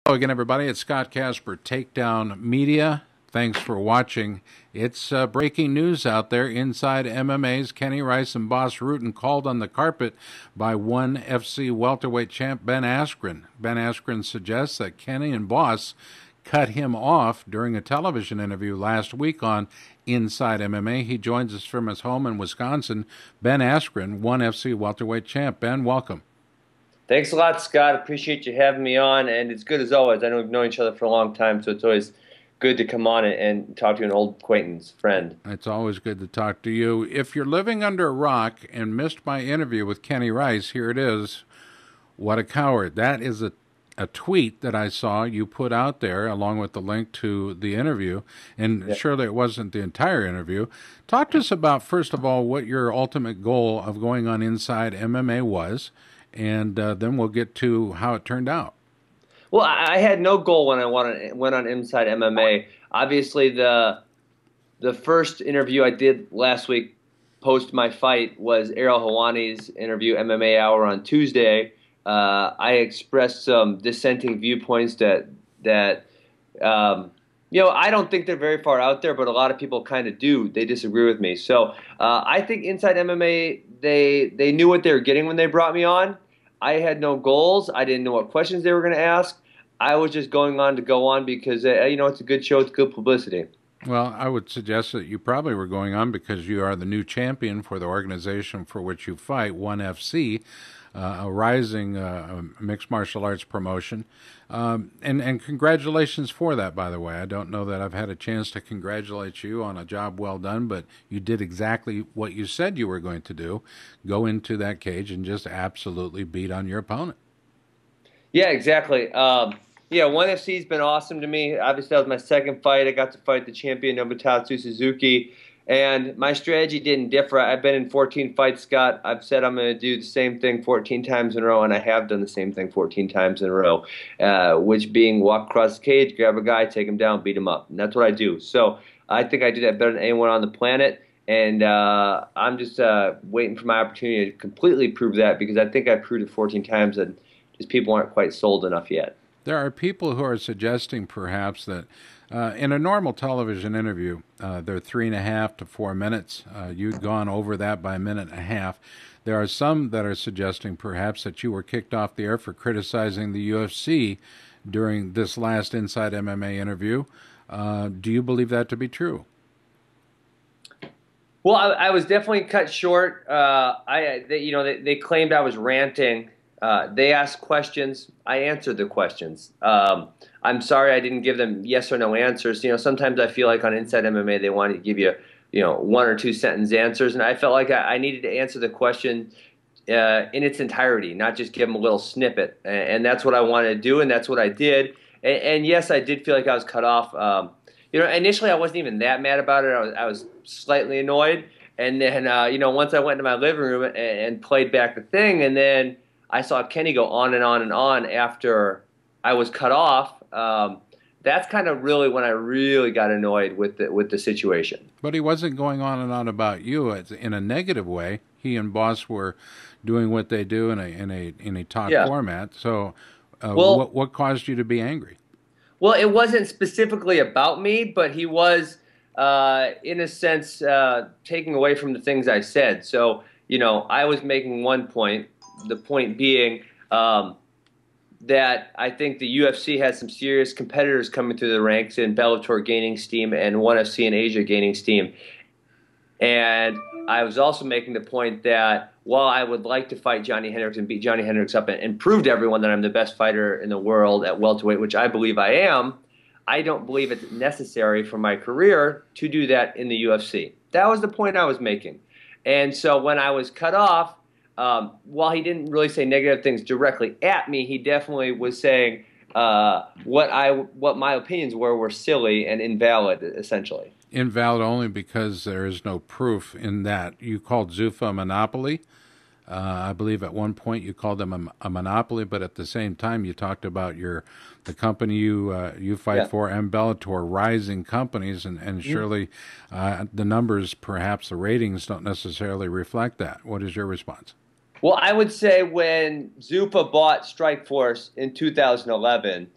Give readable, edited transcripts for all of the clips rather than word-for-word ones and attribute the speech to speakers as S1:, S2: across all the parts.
S1: Hello again, everybody. It's Scott Casper, Takedown Media. Thanks for watching. It's breaking news out there inside MMA's. Kenny Rice and Boss Rutten called on the carpet by ONE FC welterweight champ Ben Askren. Ben Askren suggests that Kenny and Boss cut him off during a television interview last week on Inside MMA. He joins us from his home in Wisconsin. Ben Askren, ONE FC welterweight champ. Ben, welcome.
S2: Thanks a lot, Scott. Appreciate you having me on, and it's good as always. I know we've known each other for a long time, so it's always good to come on and talk to an old acquaintance, friend.
S1: It's always good to talk to you. If you're living under a rock and missed my interview with Kenny Rice, here it is. What a coward. That is a tweet that I saw you put out there along with the link to the interview, and surely it wasn't the entire interview. Talk to us about, first of all, what your ultimate goal of going on Inside MMA was, and then we'll get to how it turned out.
S2: Well, I had no goal when I went on Inside MMA. Obviously, the first interview I did last week post my fight was Ariel Helwani's interview, MMA Hour, on Tuesday. I expressed some dissenting viewpoints that I don't think they're very far out there, but a lot of people kind of do. They disagree with me. So I think Inside MMA, they knew what they were getting when they brought me on. I had no goals. I didn't know what questions they were going to ask. I was just going on to go on because, it's a good show. It's good publicity.
S1: Well, I would suggest that you probably were going on because you are the new champion for the organization for which you fight, ONE FC, a rising mixed martial arts promotion. And congratulations for that, by the way. I don't know that I've had a chance to congratulate you on a job well done, but you did exactly what you said you were going to do, go into that cage and just absolutely beat on your opponent.
S2: Yeah, exactly. ONE FC's been awesome to me. Obviously, that was my second fight. I got to fight the champion, Nobutatsu Suzuki. And my strategy didn't differ. I've been in 14 fights, Scott. I've said I'm going to do the same thing 14 times in a row, and I have done the same thing 14 times in a row, which being walk across the cage, grab a guy, take him down, beat him up. And that's what I do. So I think I do that better than anyone on the planet, and I'm just waiting for my opportunity to completely prove that, because I think I've proved it 14 times, and just people aren't quite sold enough yet.
S1: There are people who are suggesting perhaps that in a normal television interview, they're 3.5 to 4 minutes. You'd gone over that by 1.5 minutes. There are some that are suggesting perhaps that you were kicked off the air for criticizing the UFC during this last Inside MMA interview. Do you believe that to be true?
S2: Well, I was definitely cut short. They claimed I was ranting. They asked questions. I answered the questions. I'm sorry I didn't give them yes or no answers. Sometimes I feel like on Inside MMA they want to give you, 1 or 2 sentence answers, and I felt like I needed to answer the question in its entirety, not just give them a little snippet. And that's what I wanted to do, and that's what I did. And yes, I did feel like I was cut off. Initially I wasn't even that mad about it. I was slightly annoyed, and then once I went into my living room and played back the thing, and then I saw Kenny go on and on and on after I was cut off. That's kind of really when I really got annoyed with the situation.
S1: But he wasn't going on and on about you in a negative way. He and Boss were doing what they do in a talk format. So, what caused you to be angry?
S2: Well, it wasn't specifically about me, but he was, in a sense, taking away from the things I said. So, I was making one point. The point being that I think the UFC has some serious competitors coming through the ranks in Bellator gaining steam and ONE FC in Asia gaining steam. And I was also making the point that while I would like to fight Johnny Hendricks and beat Johnny Hendricks up and prove to everyone that I'm the best fighter in the world at welterweight, which I believe I am, I don't believe it's necessary for my career to do that in the UFC. That was the point I was making. And so when I was cut off, while he didn't really say negative things directly at me, he definitely was saying what my opinions were silly and invalid, essentially.
S1: Invalid only because there is no proof in that. You called Zuffa a monopoly. I believe at one point you called them a monopoly, but at the same time you talked about the company you fight for and Bellator, rising companies, and surely the numbers, perhaps the ratings, don't necessarily reflect that. What is your response?
S2: Well, I would say when Zuffa bought Strikeforce in 2011,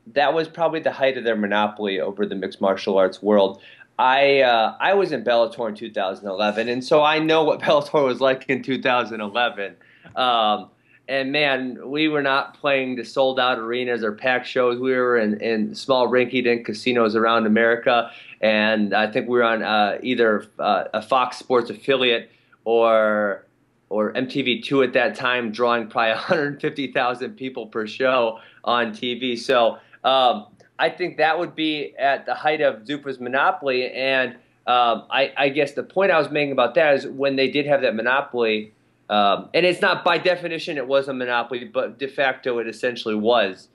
S2: That was probably the height of their monopoly over the mixed martial arts world. I was in Bellator in 2011, and so I know what Bellator was like in 2011. Um, and man, we were not playing the sold out arenas or packed shows. We were in small rinky-dink casinos around America, and I think we were on either a Fox Sports affiliate or MTV2 at that time, drawing probably 150,000 people per show on TV. So I think that would be at the height of Zuffa's monopoly. And I guess the point I was making about that is when they did have that monopoly, and it's not by definition it was a monopoly, but de facto it essentially was.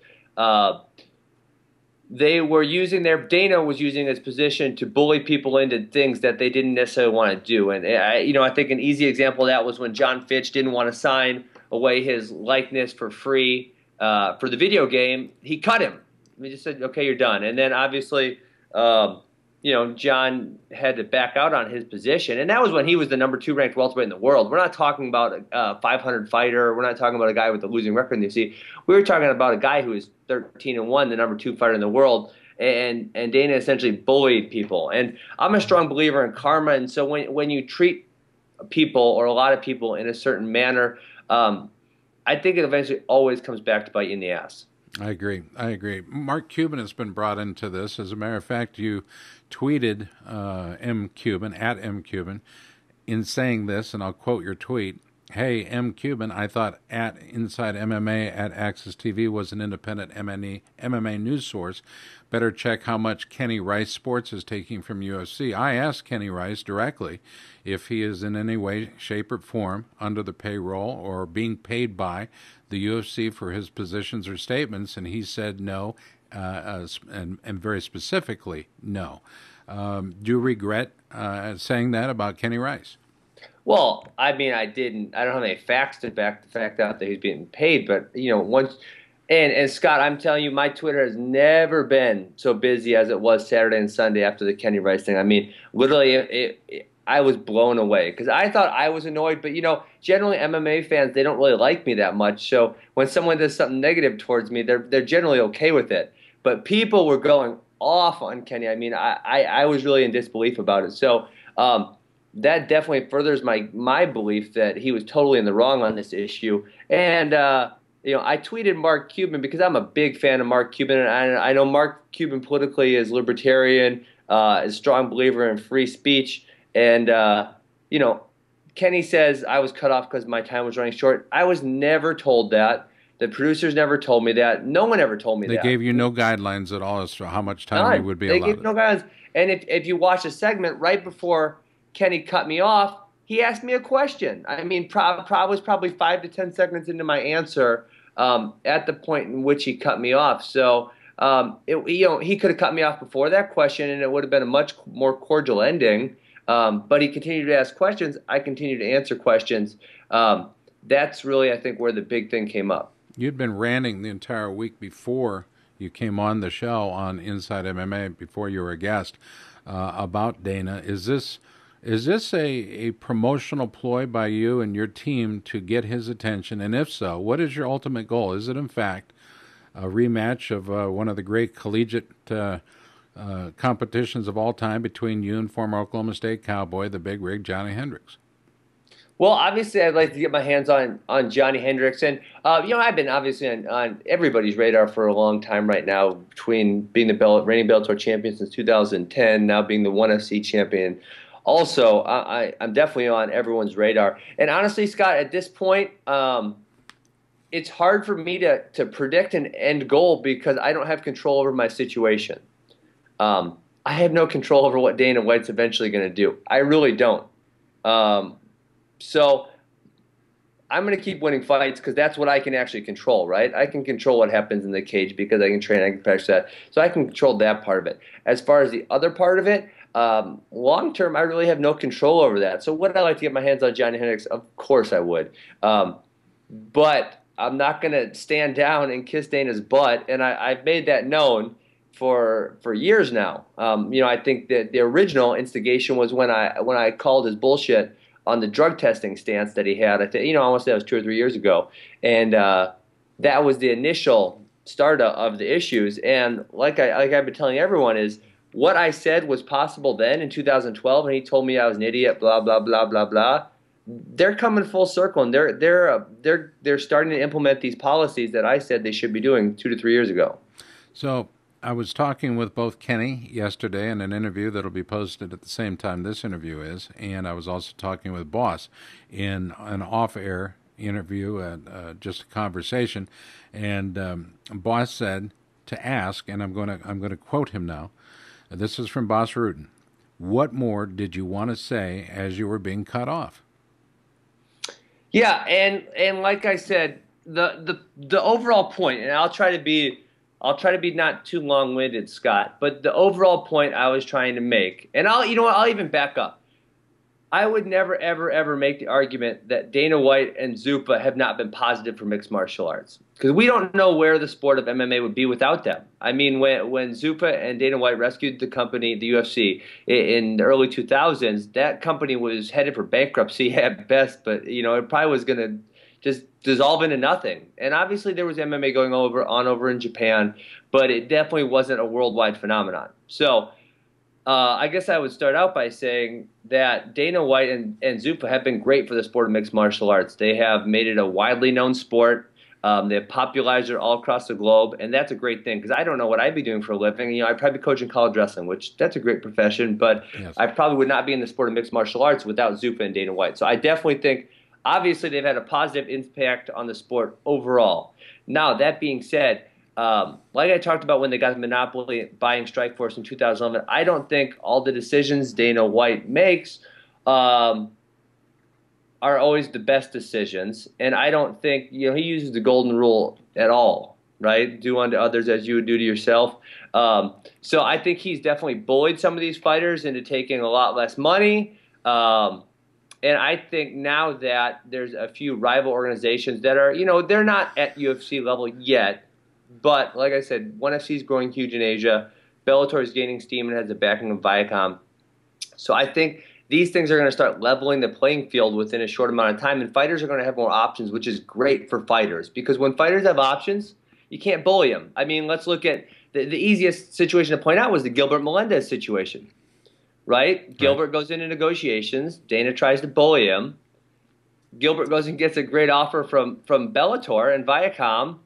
S2: They were using Dana was using his position to bully people into things that they didn't necessarily want to do. And I think an easy example of that was when John Fitch didn't want to sign away his likeness for free for the video game. He cut him. He just said, "Okay, you're done." And then obviously, John had to back out on his position, and that was when he was the #2 ranked welterweight in the world. We're not talking about a 500 fighter. We're not talking about a guy with a losing record in the UFC. We were talking about a guy who is 13-1, the #2 fighter in the world, and Dana essentially bullied people. And I'm a strong believer in karma, and so when you treat people or a lot of people in a certain manner, I think it eventually always comes back to bite you in the ass.
S1: I agree. I agree. Mark Cuban has been brought into this. As a matter of fact, you tweeted M. Cuban, at M. Cuban, in saying this, and I'll quote your tweet. "Hey, M. Cuban, I thought at Inside MMA at Access TV was an independent MMA news source. Better check how much Kenny Rice Sports is taking from UFC. I asked Kenny Rice directly if he is in any way, shape, or form under the payroll or being paid by the UFC for his positions or statements, and he said no, and very specifically no. Do you regret saying that about Kenny Rice?"
S2: Well, I mean, I don't have any facts to back the fact out that he's being paid, but once, and Scott, I'm telling you, my Twitter has never been so busy as it was Saturday and Sunday after the Kenny Rice thing. I mean, literally, I was blown away because I thought I was annoyed, but generally MMA fans, they don't really like me that much. So when someone does something negative towards me, they're generally okay with it. But people were going off on Kenny. I mean, I was really in disbelief about it. So that definitely furthers my belief that he was totally in the wrong on this issue. And I tweeted Mark Cuban because I'm a big fan of Mark Cuban, and I know Mark Cuban politically is libertarian, is a strong believer in free speech. And Kenny says I was cut off because my time was running short. I was never told that. The producers never told me that. No one ever told me that.
S1: They gave you no guidelines at all as to how much time you would be allowed.
S2: They gave no guidelines. And if you watch a segment right before Kenny cut me off, he asked me a question. I mean, was probably 5 to 10 seconds into my answer at the point in which he cut me off. So he could have cut me off before that question, and it would have been a much more cordial ending. But he continued to ask questions. I continued to answer questions. That's really, I think, where the big thing came up.
S1: You'd been ranting the entire week before you came on the show on Inside MMA, before you were a guest, about Dana. Is this a promotional ploy by you and your team to get his attention? And if so, what is your ultimate goal? Is it, in fact, a rematch of one of the great collegiate competitions of all time between you and former Oklahoma State Cowboy, the big rig, Johnny Hendricks?
S2: Well, obviously, I'd like to get my hands on Johnny Hendricks. And, I've been obviously on everybody's radar for a long time right now, between being the reigning Bellator champion since 2010, now being the ONE FC champion. Also, I'm definitely on everyone's radar. And honestly, Scott, at this point, it's hard for me to predict an end goal because I don't have control over my situation. I have no control over what Dana White's eventually going to do. I really don't. So I'm going to keep winning fights because that's what I can actually control, right? I can control what happens in the cage because I can train, I can practice that. So I can control that part of it. As far as the other part of it, long term, I really have no control over that. So would I like to get my hands on Johnny Hendricks? Of course I would. But I'm not going to stand down and kiss Dana's butt, and I've made that known for years now. I think that the original instigation was when I called his bullshit on the drug testing stance that he had. I want to say that was 2 or 3 years ago, and that was the initial start of the issues. And like I've been telling everyone is what I said was possible then in 2012, and he told me I was an idiot. Blah blah blah blah blah. They're coming full circle, and they're starting to implement these policies that I said they should be doing 2 to 3 years ago.
S1: So I was talking with both Kenny yesterday in an interview that'll be posted at the same time this interview is, and I was also talking with Boss in an off-air interview, just a conversation, and Boss said to ask, and I'm going to quote him now. This is from Boss Rutan. What more did you want to say as you were being cut off?
S2: Yeah, and like I said, the overall point, and I'll try to be not too long-winded, Scott, but the overall point I was trying to make, and you know what, I'll even back up. I would never, ever, ever make the argument that Dana White and Zuffa have not been positive for mixed martial arts, because we don't know where the sport of MMA would be without them. I mean, when Zuffa and Dana White rescued the company, the UFC, in the early 2000s, that company was headed for bankruptcy at best, but it probably was going to just dissolve into nothing. And obviously there was MMA going over in Japan, but it definitely wasn't a worldwide phenomenon. So I guess I would start out by saying that Dana White and Zuffa have been great for the sport of mixed martial arts. They have made it a widely known sport. They have popularized it all across the globe, and that's a great thing because I don't know what I'd be doing for a living. I'd probably be coaching college wrestling, which that's a great profession, but yes. I probably would not be in the sport of mixed martial arts without Zuffa and Dana White. So I definitely think, obviously, they've had a positive impact on the sport overall. Now, that being said, like I talked about when they got the monopoly buying Strikeforce in 2011, I don't think all the decisions Dana White makes are always the best decisions, and I don't think he uses the golden rule at all, right? Do unto others as you would do to yourself. So I think he's definitely bullied some of these fighters into taking a lot less money. And I think now that there's a few rival organizations that are, they're not at UFC level yet. But like I said, ONE FC is growing huge in Asia. Bellator is gaining steam and has the backing of Viacom. So I think these things are going to start leveling the playing field within a short amount of time, and fighters are going to have more options, which is great for fighters. Because when fighters have options, you can't bully them. I mean, let's look at the easiest situation to point out was the Gilbert Melendez situation, right? Gilbert goes into negotiations. Dana tries to bully him. Gilbert goes and gets a great offer from Bellator and Viacom.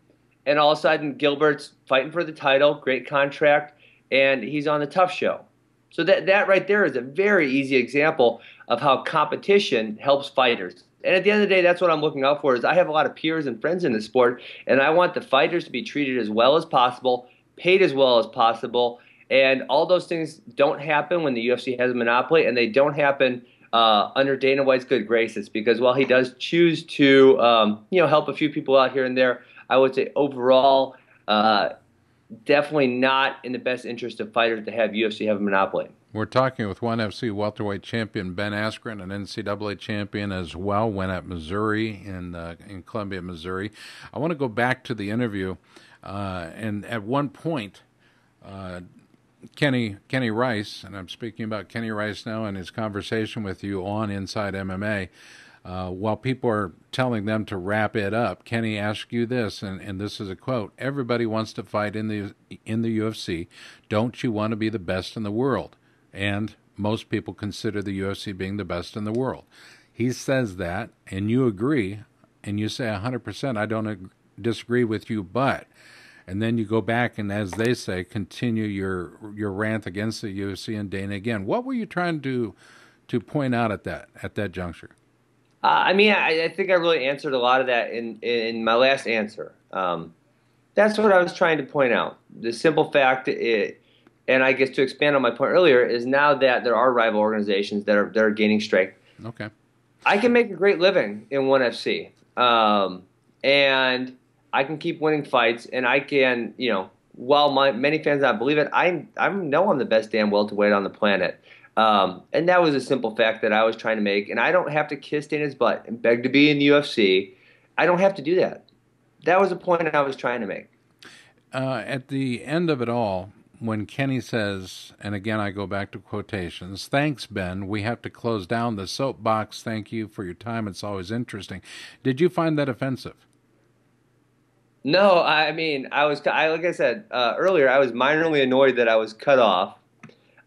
S2: And all of a sudden, Gilbert's fighting for the title, great contract, and he's on the Tough Show. So that right there is a very easy example of how competition helps fighters. And at the end of the day, that's what I'm looking out for. Is I have a lot of peers and friends in the sport, and I want the fighters to be treated as well as possible, paid as well as possible, and all those things don't happen when the UFC has a monopoly, and they don't happen under Dana White's good graces. Because while he does choose to help a few people out here and there, I would say overall, definitely not in the best interest of fighters to have UFC have a monopoly.
S1: We're talking with ONE FC welterweight champion Ben Askren, an NCAA champion as well, went at Missouri in Columbia, Missouri. I want to go back to the interview, and at one point, Kenny Rice, and I'm speaking about Kenny Rice now and his conversation with you on Inside MMA. While people are telling them to wrap it up, Kenny asked you this, and this is a quote: "Everybody wants to fight in the UFC. Don't you want to be the best in the world?" And most people consider the UFC being the best in the world. He says that, and you agree, and you say 100%. I don't disagree with you, but, and then you go back and, as they say, continue your rant against the UFC and Dana again. What were you trying to point out at that juncture?
S2: I mean, I think I really answered a lot of that in my last answer. That's what I was trying to point out. The simple fact, and I guess to expand on my point earlier, is now that there are rival organizations that are gaining strength.
S1: Okay. I
S2: can make a great living in ONE FC, and I can keep winning fights, and I can, while many fans not believe it, I know I'm the best damn welterweight on the planet. And that was a simple fact that I was trying to make. And I don't have to kiss Dana's butt and beg to be in the UFC. I don't have to do that. That was the point I was trying to make.
S1: At the end of it all, when Kenny says, and again I go back to quotations, "Thanks, Ben. We have to close down the soapbox. Thank you for your time. It's always interesting." Did you find that offensive?
S2: No, I mean, like I said earlier, I was minorly annoyed that I was cut off,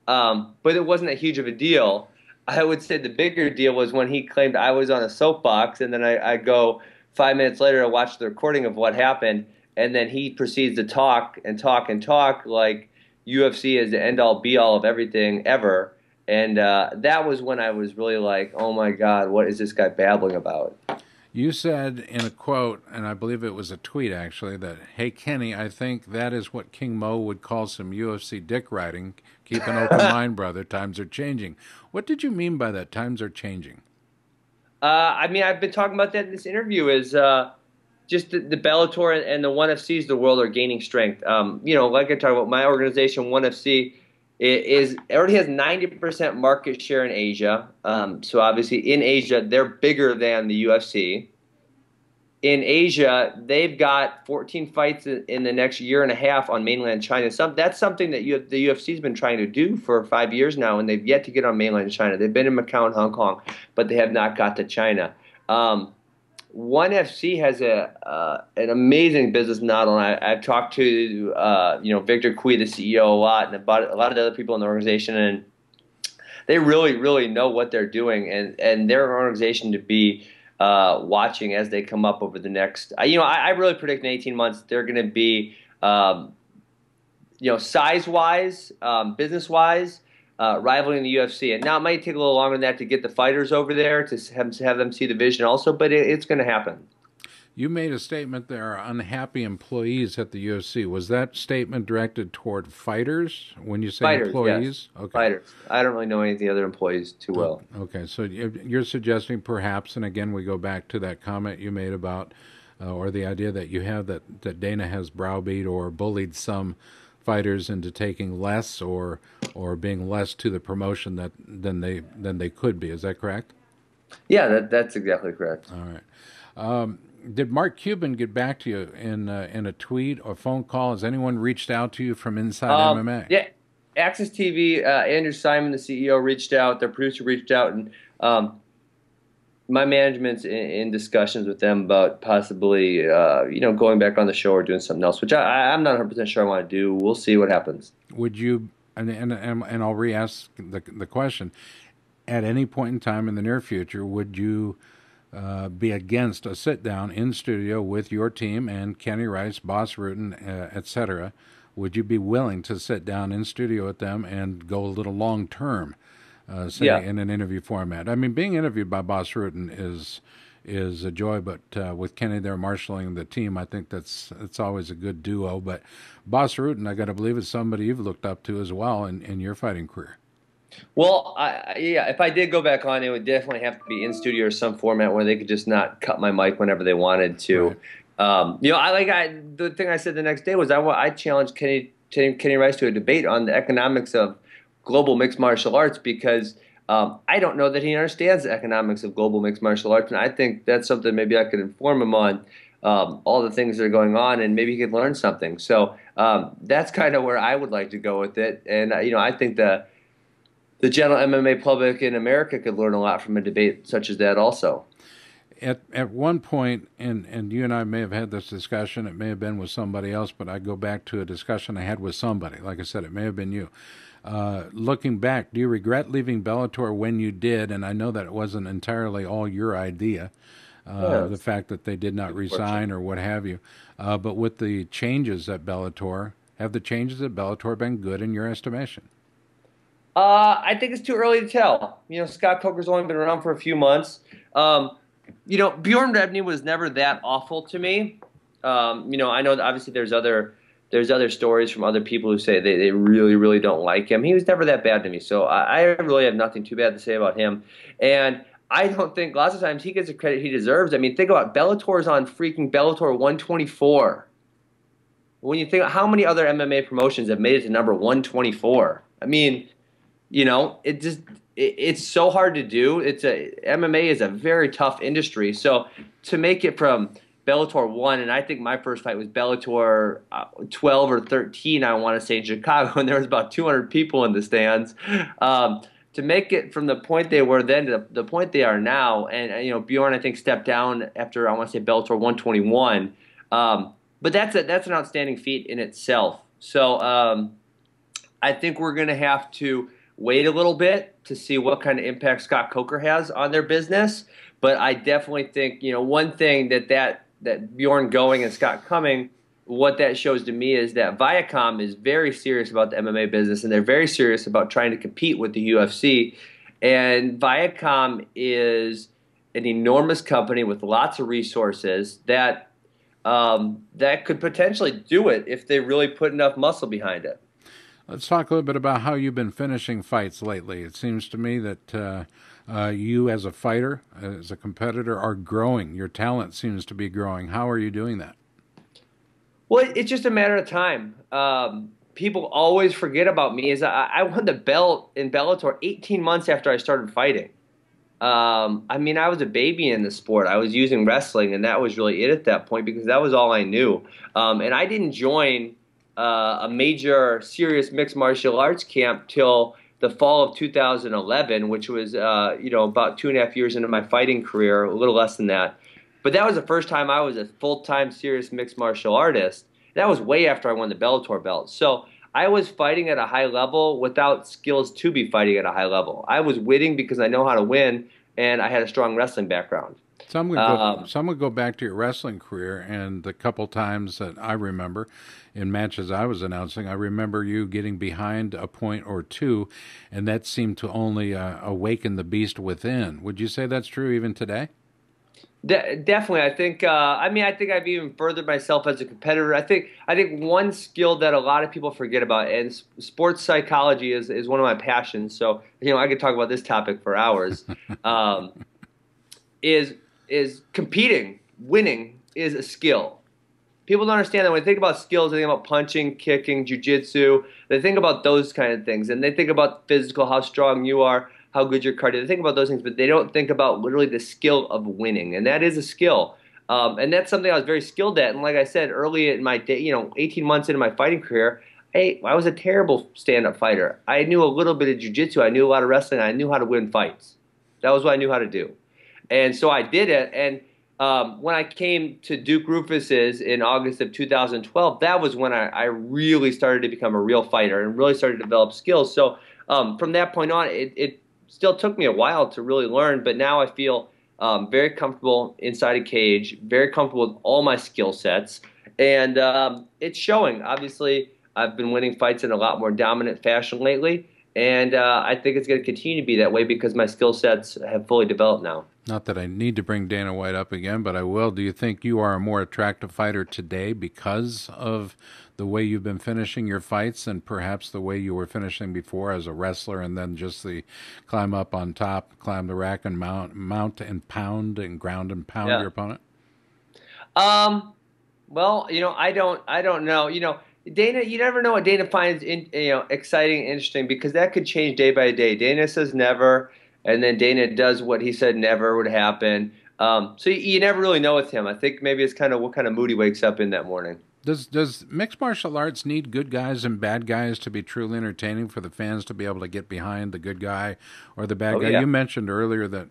S2: but it wasn't that huge of a deal. I would say the bigger deal was when he claimed I was on a soapbox, and then I go 5 minutes later to watch the recording of what happened, and then he proceeds to talk and talk and talk like UFC is the end all be all of everything ever. And that was when I was really like, oh my God, what is this guy babbling about?
S1: You said in a quote, and I believe it was a tweet actually, that, hey, Kenny, I think that is what King Mo would call some UFC dick riding. Keep an open mind, brother. Times are changing. What did you mean by that? Times are changing.
S2: I mean, I've been talking about that in this interview. Is just the Bellator and the ONE FCs of the world are gaining strength. Like I talked about, my organization ONE FC is already has 90% market share in Asia. So obviously in Asia they're bigger than the UFC. In Asia, they've got 14 fights in the next year and a half on mainland China. That's something that the UFC's been trying to do for 5 years now, and they've yet to get on mainland China. They've been in Macau and Hong Kong, but they have not got to China. ONE FC has an amazing business model, and I've talked to Victor Cui, the CEO, a lot, and about a lot of the other people in the organization, and they really, really know what they're doing, and they're an organization to be watching as they come up over the next. I really predict in 18 months they're going to be, size wise, business wise, rivaling the UFC. And now it might take a little longer than that to get the fighters over there to have them see the vision also, but it's going to happen.
S1: You made a statement there are unhappy employees at the UFC. Was that statement directed toward fighters when you say
S2: Fighters, yes,
S1: employees? Okay.
S2: fighters. I don't really know any of the other employees too well.
S1: Okay, so you're suggesting perhaps, and again we go back to that comment you made about, or the idea that you have that Dana has browbeat or bullied some fighters into taking less or being less to the promotion than they could be. Is that correct?
S2: Yeah, that's exactly correct.
S1: All right. Did Mark Cuban get back to you in a tweet or phone call? Has anyone reached out to you from inside MMA?
S2: Yeah, Access TV, Andrew Simon, the CEO, reached out. Their producer reached out, and my management's in discussions with them about possibly, going back on the show or doing something else, which I'm not 100% sure I want to do. We'll see what happens.
S1: Would you? And I'll re-ask the question. At any point in time in the near future, would you be against a sit down in studio with your team and Kenny Rice, Boss Rutan, etc.? Would you be willing to sit down in studio with them and go a little long term, say
S2: Yeah.
S1: in an interview format? I mean, being interviewed by Boss Rutan is a joy, but with Kenny there marshaling the team, I think it's always a good duo. But Boss Rutan, I got to believe, is somebody you've looked up to as well in your fighting career.
S2: Well, yeah, if I did go back on, it would definitely have to be in studio or some format where they could just not cut my mic whenever they wanted to.
S1: Right.
S2: The thing I said the next day was I challenged Kenny Rice to a debate on the economics of global mixed martial arts because I don't know that he understands the economics of global mixed martial arts, and I think that's something maybe I could inform him on all the things that are going on, and maybe he could learn something. So that's kind of where I would like to go with it, and I think the general MMA public in America could learn a lot from a debate such as that also.
S1: At one point, and you and I may have had this discussion, it may have been with somebody else, but I go back to a discussion I had with somebody. Like I said, it may have been you. Looking back, do you regret leaving Bellator when you did? And I know that it wasn't entirely all your idea, the fact that they did not resign or what have you. But with the changes at Bellator, have the changes at Bellator been good in your estimation?
S2: I think it's too early to tell. Scott Coker's only been around for a few months. Bjorn Rebney was never that awful to me. I know that obviously there's other stories from other people who say they really, really don't like him. He was never that bad to me, so I really have nothing too bad to say about him. And I don't think lots of times he gets the credit he deserves. I mean, think about Bellator's on freaking Bellator 124. When you think how many other MMA promotions have made it to number 124, I mean, it's so hard to do. MMA is a very tough industry. So to make it from Bellator 1, and I think my first fight was Bellator 12 or 13, I want to say, in Chicago, and there was about 200 people in the stands. To make it from the point they were then to the point they are now, and Bjorn, I think, stepped down after, I want to say, Bellator 121. but that's an outstanding feat in itself. So I think we're going to have to wait a little bit to see what kind of impact Scott Coker has on their business. But I definitely think, one thing that Bjorn Going and Scott Cumming, what that shows to me is that Viacom is very serious about the MMA business, and they're very serious about trying to compete with the UFC. And Viacom is an enormous company with lots of resources that could potentially do it if they really put enough muscle behind it.
S1: Let's talk a little bit about how you've been finishing fights lately. It seems to me that you as a fighter, as a competitor, are growing. Your talent seems to be growing. How are you doing that?
S2: Well, it's just a matter of time. People always forget about me. I won the belt in Bellator 18 months after I started fighting. I mean, I was a baby in the sport. I was using wrestling, and that was really it at that point because that was all I knew. And I didn't join a major serious mixed martial arts camp till the fall of 2011, which was about 2.5 years into my fighting career, a little less than that. But that was the first time I was a full-time serious mixed martial artist. That was way after I won the Bellator belt. So I was fighting at a high level without skills to be fighting at a high level. I was winning because I know how to win, and I had a strong wrestling background.
S1: Some would go back to your wrestling career, and the couple times that I remember in matches I was announcing, I remember you getting behind a point or two, and that seemed to only awaken the beast within. Would you say that's true even today?
S2: Definitely, I think. I think I've even furthered myself as a competitor. I think one skill that a lot of people forget about, and sports psychology is one of my passions. So I could talk about this topic for hours. Is competing, winning is a skill. People don't understand that when they think about skills, they think about punching, kicking, jiu-jitsu. They think about those kind of things, and they think about physical, how strong you are, how good your cardio. They think about those things, but they don't think about literally the skill of winning, and that is a skill. And that's something I was very skilled at. And like I said, early in my day, 18 months into my fighting career, I was a terrible stand-up fighter. I knew a little bit of jiu-jitsu. I knew a lot of wrestling. I knew how to win fights. That was what I knew how to do. And so I did it. And when I came to Duke Rufus's in August of 2012, that was when I really started to become a real fighter and really started to develop skills. So from that point on, it still took me a while to really learn, but now I feel very comfortable inside a cage, very comfortable with all my skill sets, and it's showing. Obviously, I've been winning fights in a lot more dominant fashion lately, and I think it's going to continue to be that way because my skill sets have fully developed now.
S1: Not that I need to bring Dana White up again, but I will. Do you think you are a more attractive fighter today because of the way you've been finishing your fights and perhaps the way you were finishing before as a wrestler and then just the climb up on top, climb the rack and mount and pound and ground and pound your opponent?
S2: Well, I don't know. Dana, you never know what Dana finds exciting and interesting because that could change day by day. Dana says never, and then Dana does what he said never would happen. So you never really know with him. I think maybe it's kind of what kind of mood he wakes up in that morning.
S1: Does mixed martial arts need good guys and bad guys to be truly entertaining for the fans to be able to get behind the good guy or the bad guy?
S2: Yeah.
S1: You mentioned earlier that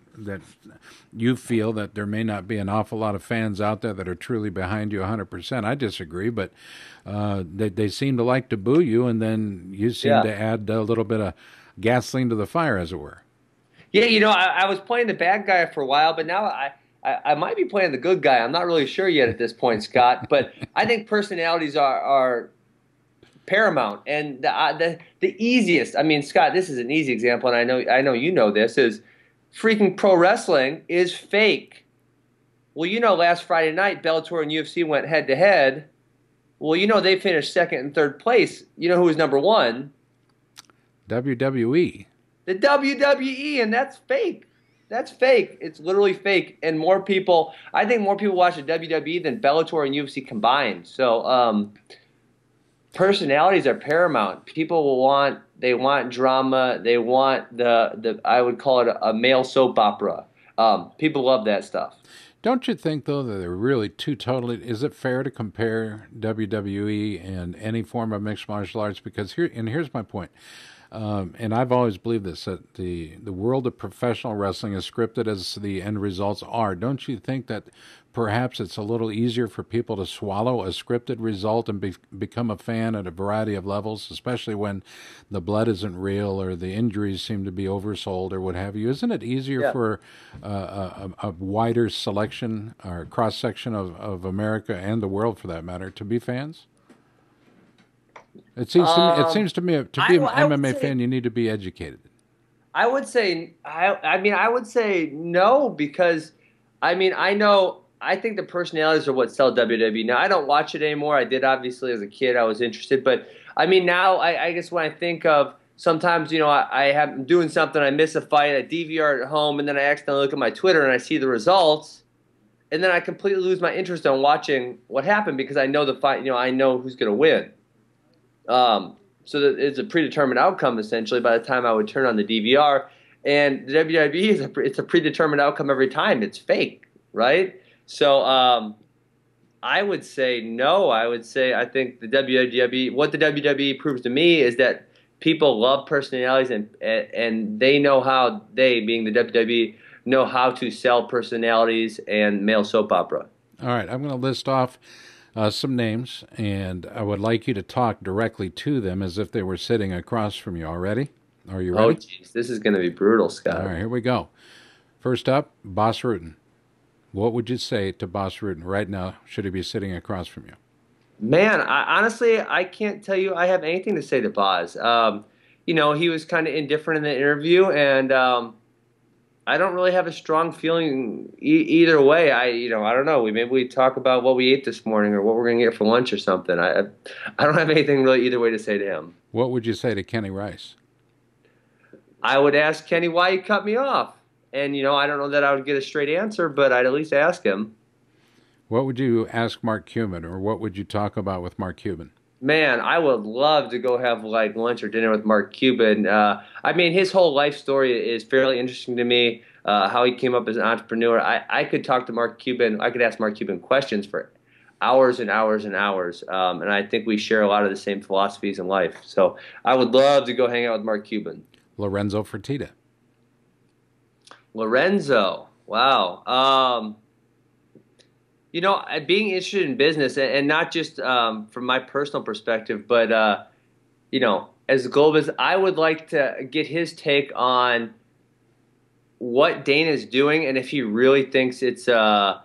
S1: you feel that there may not be an awful lot of fans out there that are truly behind you 100%. I disagree, but they seem to like to boo you, and then you seem to add a little bit of gasoline to the fire, as it were.
S2: Yeah, I was playing the bad guy for a while, but now I might be playing the good guy. I'm not really sure yet at this point, Scott. But I think personalities are paramount. And the easiest, I mean, Scott, this is an easy example, and I know you know this, is freaking pro wrestling is fake. Well, last Friday night, Bellator and UFC went head-to-head. Well, they finished second and third place. You know who was number one?
S1: WWE.
S2: The WWE, and that's fake. That's fake. It's literally fake. And I think more people watch the WWE than Bellator and UFC combined. So personalities are paramount. People want drama. They want I would call it a male soap opera. People love that stuff.
S1: Don't you think, though, that they're really two totally... Is it fair to compare WWE and any form of mixed martial arts? Because here's my point. And I've always believed this, that the world of professional wrestling is scripted as the end results are. Don't you think that perhaps it's a little easier for people to swallow a scripted result and become a fan at a variety of levels, especially when the blood isn't real or the injuries seem to be oversold or what have you? Isn't it easier for a wider selection or cross-section of America and the world, for that matter, to be fans? It seems to me to be an MMA fan, you need to be educated.
S2: I would say, I would say no, because, I think the personalities are what sell WWE. Now, I don't watch it anymore. I did, obviously, as a kid. I was interested. But, now, I guess when I think of sometimes, I'm doing something, I miss a fight, I DVR at home, and then I accidentally look at my Twitter and I see the results, and then I completely lose my interest on watching what happened because I know the fight, I know who's going to win. So that it's a predetermined outcome, essentially, by the time I would turn on the DVR. And the WWE, it's a predetermined outcome every time. It's fake, right? So I would say no. I think the WWE, what the WWE proves to me is that people love personalities, and they know how, being the WWE, know how to sell personalities and male soap opera.
S1: All right, I'm going to list off some names, and I would like you to talk directly to them as if they were sitting across from you. Already? Are you ready?
S2: Oh, jeez, this is going to be brutal, Scott.
S1: All right, here we go. First up, Boss Rutan. What would you say to Boss Rutan right now, should he be sitting across from you?
S2: Man, honestly, I can't tell you I have anything to say to Boz. He was kind of indifferent in the interview, and I don't really have a strong feeling either way. I don't know. Maybe we talk about what we ate this morning or what we're going to get for lunch or something. I don't have anything really either way to say to him.
S1: What would you say to Kenny Rice?
S2: I would ask Kenny why he cut me off. And, I don't know that I would get a straight answer, but I'd at least ask him.
S1: What would you ask Mark Cuban, or what would you talk about with Mark Cuban?
S2: Man, I would love to go have lunch or dinner with Mark Cuban. His whole life story is fairly interesting to me. How he came up as an entrepreneur. I could talk to Mark Cuban. I could ask Mark Cuban questions for hours and hours and hours. And I think we share a lot of the same philosophies in life. So I would love to go hang out with Mark Cuban.
S1: Lorenzo Fertitta.
S2: Lorenzo, wow. Being interested in business, and not just from my personal perspective, but, as a global business, I would like to get his take on what Dana's doing and if he really thinks it's a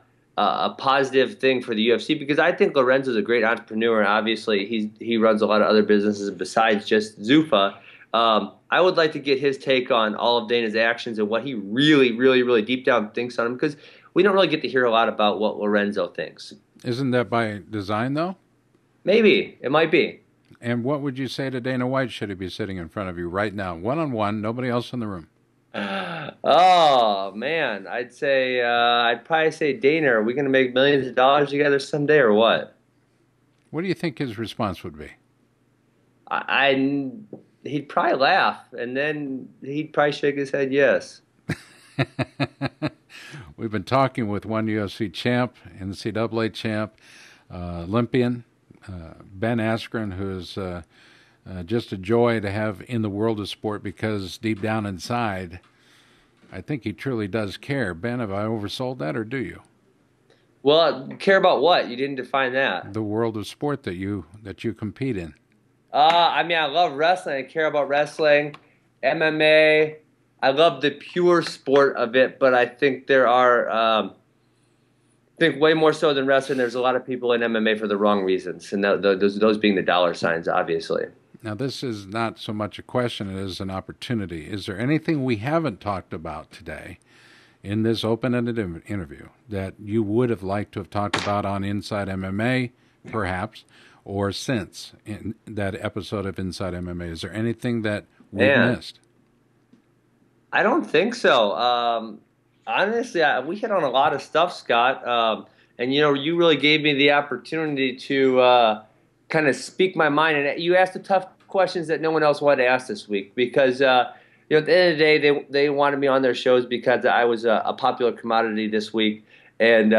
S2: positive thing for the UFC, because I think Lorenzo's a great entrepreneur, and obviously he runs a lot of other businesses besides just Zuffa. I would like to get his take on all of Dana's actions and what he really, really, really deep down thinks on him, because we don't really get to hear a lot about what Lorenzo thinks.
S1: Isn't that by design, though?
S2: Maybe. It might be.
S1: And what would you say to Dana White should he be sitting in front of you right now, one-on-one, nobody else in the room?
S2: Oh, man. I'd probably say, Dana, are we going to make millions of dollars together someday or what?
S1: What do you think his response would be?
S2: He'd probably laugh, and then he'd probably shake his head yes.
S1: We've been talking with one UFC champ, NCAA champ, Olympian, Ben Askren, who's just a joy to have in the world of sport, because deep down inside, I think he truly does care. Ben, have I oversold that, or do you?
S2: Well, care about what? You didn't define that.
S1: The world of sport that you compete in.
S2: I love wrestling. I care about wrestling, MMA. I love the pure sport of it, but I think there are, I think way more so than wrestling, there's a lot of people in MMA for the wrong reasons, and those being the dollar signs, obviously.
S1: Now, this is not so much a question, it is an opportunity. Is there anything we haven't talked about today in this open-ended interview that you would have liked to have talked about on Inside MMA, perhaps, or since in that episode of Inside MMA? Is there anything that we missed?
S2: I don't think so. Honestly, we hit on a lot of stuff, Scott. And, you really gave me the opportunity to kind of speak my mind. And you asked the tough questions that no one else wanted to ask this week, because, at the end of the day, they wanted me on their shows because I was a popular commodity this week. And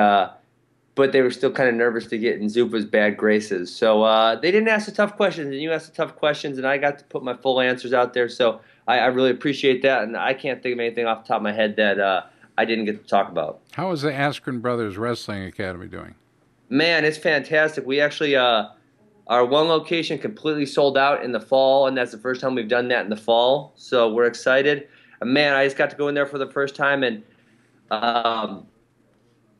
S2: but they were still kind of nervous to get in Zupa's bad graces. So they didn't ask the tough questions, and you asked the tough questions, and I got to put my full answers out there. So I really appreciate that, and I can't think of anything off the top of my head that I didn't get to talk about.
S1: How is the Askren Brothers Wrestling Academy doing?
S2: Man, it's fantastic. We actually our one location completely sold out in the fall, and that's the first time we've done that in the fall. So we're excited. Man, I just got to go in there for the first time, and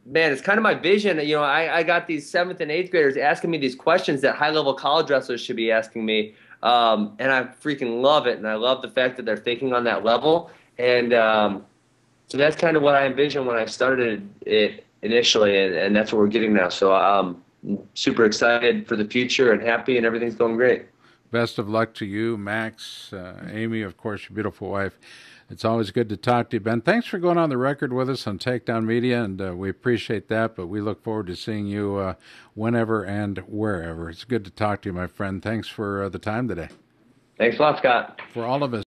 S2: man, it's kind of my vision. You know, I got these 7th and 8th graders asking me these questions that high-level college wrestlers should be asking me, and I freaking love it, and I love the fact that they're thinking on that level. And so that's kind of what I envisioned when I started it initially, and that's what we're getting now. So I'm super excited for the future and happy, and everything's going great.
S1: Best of luck to you, Max, Amy, of course, your beautiful wife. It's always good to talk to you, Ben. Thanks for going on the record with us on Takedown Media, and we appreciate that, but we look forward to seeing you whenever and wherever. It's good to talk to you, my friend. Thanks for the time today.
S2: Thanks a lot, Scott.
S1: For all of us.